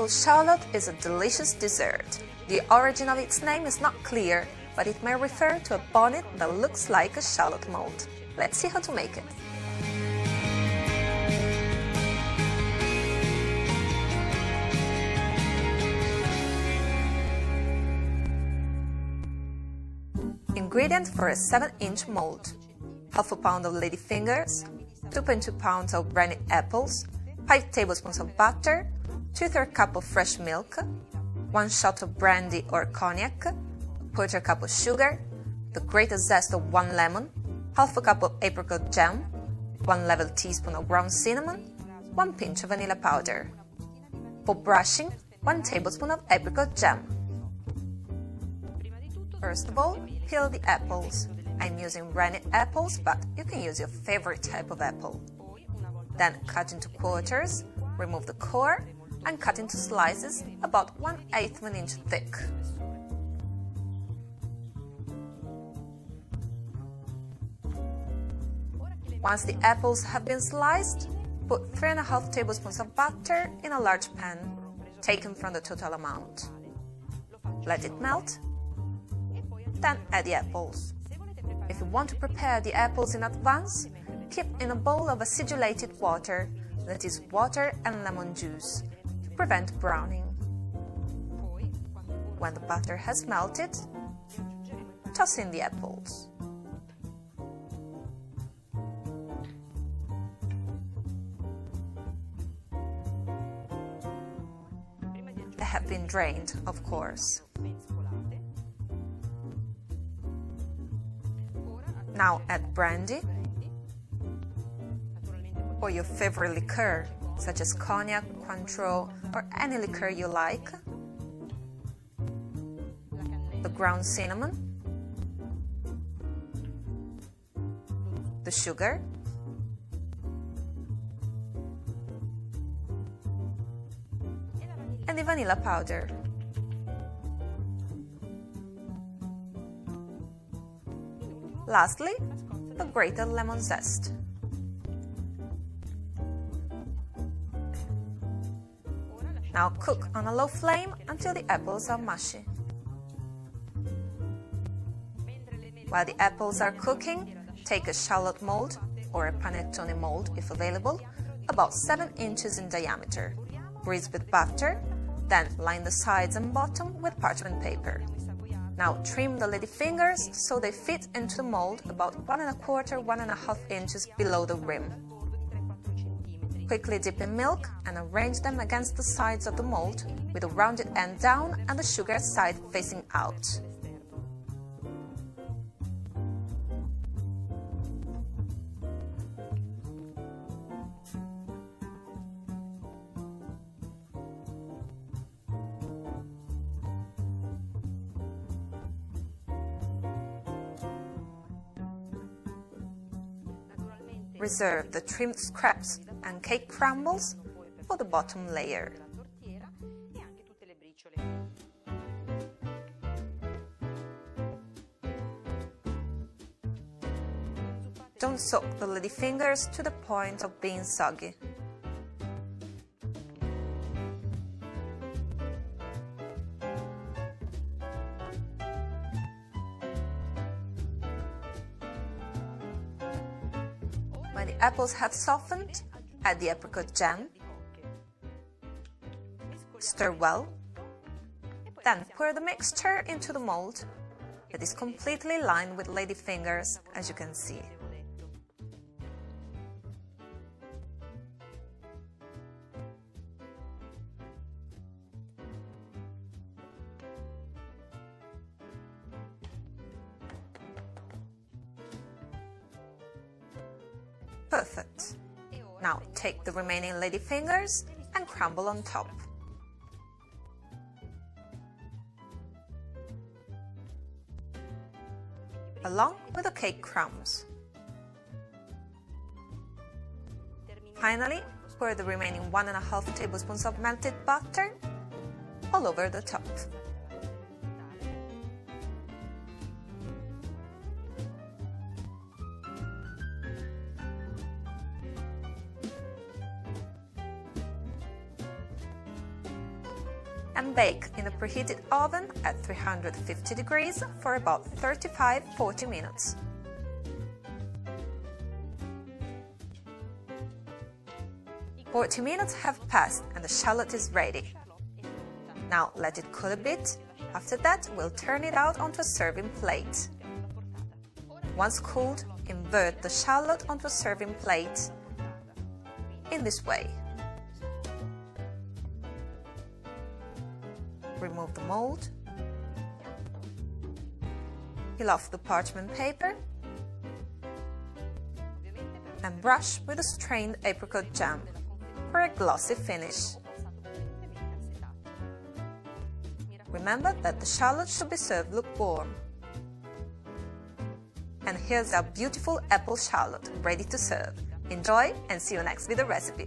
apple shallot is a delicious dessert. The origin of its name is not clear, but it may refer to a bonnet that looks like a shallot mold. Let's see how to make it. Ingredients for a 7-inch mold: half a pound of ladyfingers, 2.2 pounds of granite apples, 5 tablespoons of butter, 2/3 cup of fresh milk, 1 shot of brandy or cognac, 1/4 cup of sugar, the grated zest of 1 lemon, half a cup of apricot jam, 1 level teaspoon of ground cinnamon, 1 pinch of vanilla powder. For brushing, 1 tablespoon of apricot jam. First of all, peel the apples. I'm using granite apples, but you can use your favorite type of apple. Then cut into quarters, remove the core, and cut into slices about 1/8 of an inch thick. Once the apples have been sliced, put 3½ tablespoons of butter in a large pan, taken from the total amount. Let it melt, then add the apples. If you want to prepare the apples in advance, keep in a bowl of acidulated water, that is water and lemon juice, to prevent browning. When the butter has melted, toss in the apples. They have been drained, of course. Now add brandy, or your favorite liqueur, such as cognac, Cointreau, or any liqueur you like, the ground cinnamon, the sugar, and the vanilla powder. Lastly, the grated lemon zest. Now cook on a low flame until the apples are mushy. While the apples are cooking, take a shallot mold, or a panettone mold if available, about 7 inches in diameter. Grease with butter, then line the sides and bottom with parchment paper. Now trim the ladyfingers so they fit into the mold about 1¼ inches below the rim. Quickly dip in milk and arrange them against the sides of the mold with the rounded end down and the sugar side facing out. Reserve the trimmed scraps and cake crumbles for the bottom layer. Don't soak the ladyfingers to the point of being soggy. When the apples have softened, add the apricot jam, stir well, then pour the mixture into the mold. It is completely lined with ladyfingers, as you can see. Perfect. Now take the remaining ladyfingers and crumble on top. Along with the cake crumbs. Finally, pour the remaining 1½ tablespoons of melted butter all over the top. and bake in a preheated oven at 350 degrees for about 35–40 minutes. "40 minutes have passed and the shallot is ready. Now let it cool a bit. After that, we'll turn it out onto a serving plate. Once cooled, invert the shallot onto a serving plate in this way. Remove the mold. Peel off the parchment paper and brush with a strained apricot jam for a glossy finish. Remember that the shallot should be served lukewarm. And here's our beautiful apple shallot ready to serve. Enjoy and see you next with the recipe.